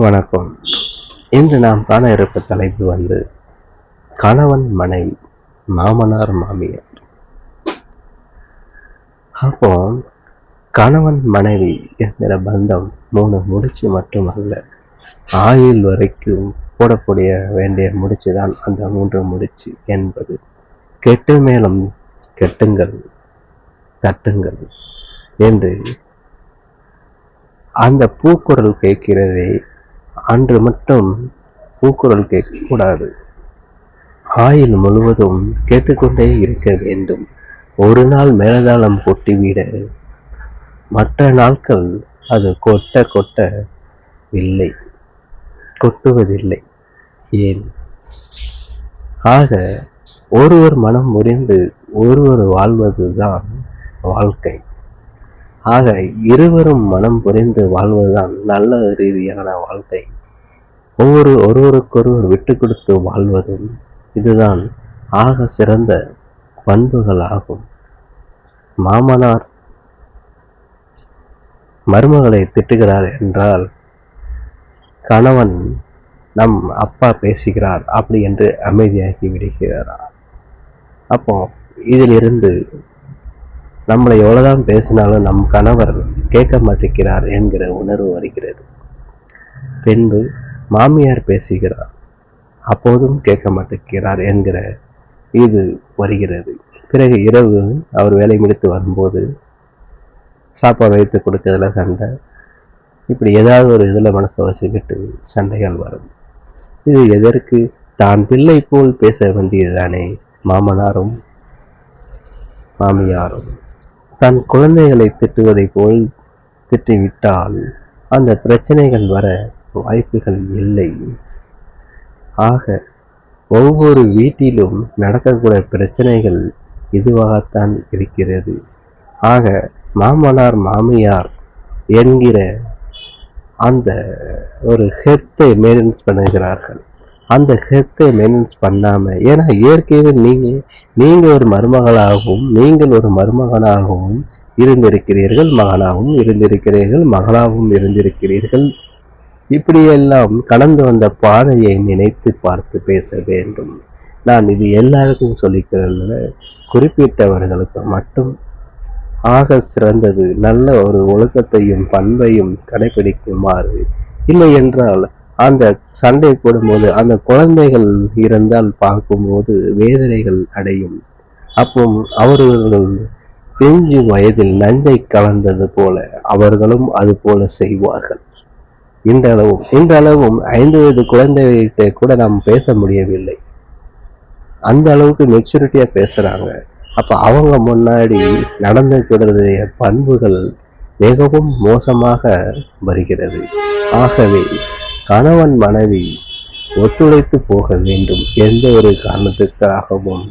வணக்கம். இன்று நாம் காண இருக்க தலைப்பு கணவன் மனைவி, மாமனார் மாமியார். அப்போ கணவன் மனைவி என்கிற பந்தம் 3 முடிச்சு மட்டுமல்ல, ஆயுள் வரைக்கும் போடக்கூடிய வேண்டிய முடிச்சுதான் அந்த 3 முடிச்சு என்பது. கெட்டு மேலும் கெட்டுங்கள் தட்டுங்கள் என்று அந்த பூக்குரல் கேட்கிறதே, அன்று மட்டும் பூக்குரல் கேட்கக்கூடாது, ஆயுள் முழுவதும் கேட்டுக்கொண்டே இருக்க வேண்டும். ஒரு நாள் மேலதாளம் கொட்டிவிட மற்ற நாட்கள் அது கொட்டுவதில்லை. ஏன்? ஆக ஒருவர் மனம் முறிந்து ஒருவர் வாழ்வதுதான் வாழ்க்கை. ஆக இருவரும் மனம் புரிந்து வாழ்வதுதான் நல்ல ரீதியான வாழ்க்கை. ஒருவருக்கொருவர் விட்டு கொடுத்து வாழ்வதும் இதுதான் ஆக சிறந்த பண்புகள் ஆகும். மாமனார் மருமகளை திட்டுகிறார் என்றால், கணவன் நம் அப்பா பேசுகிறார் அப்படி என்று அமைதியாகி விடுகிறாரா? அப்போ இதிலிருந்து நம்மளை எவ்வளவுதான் பேசினாலும் நம் கணவர் கேட்க மாட்டேங்கிறார் என்கிற உணர்வு வருகிறது. பின்பு மாமியார் பேசுகிறார், அப்போதும் கேட்க மாட்டேங்கிறார் என்கிற இது வருகிறது. பிறகு இரவு அவர் வேலை முடித்து வரும்போது சாப்பாடு வைத்து கொடுக்கறதுல சண்டை, இப்படி ஏதாவது ஒரு இதில் மனசை வச்சுக்கிட்டு சண்டைகள் வரும். இது எதற்கு? தான் பிள்ளை போல் பேச வேண்டியதுதானே மாமனாரும் மாமியாரும். தன் குழந்தைகளை திட்டுவதை போல் திட்டிவிட்டால் அந்த பிரச்சனைகள் வர வாய்ப்புகள் இல்லை. ஆக ஒவ்வொரு வீட்டிலும் நடக்கக்கூடிய பிரச்சனைகள் இதுவாகத்தான் இருக்கிறது. ஆக மாமனார் மாமியார் என்கிற அந்த ஒரு ஹெத்தை மெயின்டெனன்ஸ் பண்ணுகிறார்கள். அந்த ஹெத்தை மெயின்டெனன்ஸ் பண்ணாம, ஏன்னா இயற்கையில் நீங்க ஒரு மருமகளாகவும் நீங்கள் ஒரு மருமகனாகவும் இருந்திருக்கிறீர்கள், மகனாகவும் இருந்திருக்கிறீர்கள், மகளாகவும் இருந்திருக்கிறீர்கள். இப்படியெல்லாம் கடந்து வந்த பாதையை நினைத்து பார்த்து பேச வேண்டும். நான் இது எல்லாருக்கும் சொல்லிக்கிறதுல குறிப்பிட்டவர்களுக்கு மட்டும் ஆக சிறந்தது நல்ல ஒரு ஒழுக்கத்தையும் பண்பையும் கடைபிடிக்குமாறு. இல்லை என்றால் அந்த சண்டை போடும்போது அந்த குழந்தைகள் இருந்தால் பார்க்கும்போது வேதனைகள் அடையும். அப்போ அவர்கள் பிஞ்சு வயதில் நஞ்சை கலந்தது போல அவர்களும் அது போல செய்வார்கள். இன்றளவும் 5 வயது குழந்தைகிட்ட கூட நாம் பேச முடியவில்லை. அந்த அளவுக்கு மெச்சூரிட்டியா பேசுறாங்க. அப்ப அவங்க முன்னாடி நடந்துக்கிறது பண்புகள் மிகவும் மோசமாக வருகிறது. ஆகவே கணவன் மனைவி ஒத்துழைத்து போக வேண்டும். எந்த ஒரு காரணத்துக்காகவும்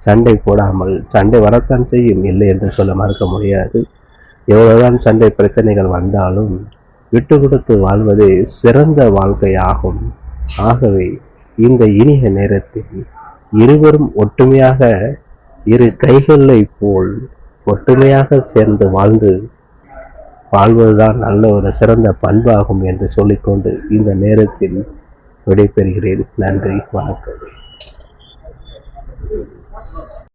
சண்டை போடாமல், சண்டை வரத்தான் செய்யும், இல்லை என்று சொல்ல மறுக்க முடியாது. எவ்வளவுதான் சண்டை பிரச்சனைகள் வந்தாலும் விட்டு கொடுத்து வாழ்வதே சிறந்த வாழ்க்கையாகும். ஆகவே இந்த இனிய நேரத்தில் இருவரும் ஒற்றுமையாக இரு கைகளை போல் ஒற்றுமையாக சேர்ந்து வாழ்வதுதான் நல்ல ஒரு சிறந்த பண்பாகும் என்று சொல்லிக்கொண்டு இந்த நேரத்தில் விடைபெறுகிறேன். நன்றி, வணக்கம்.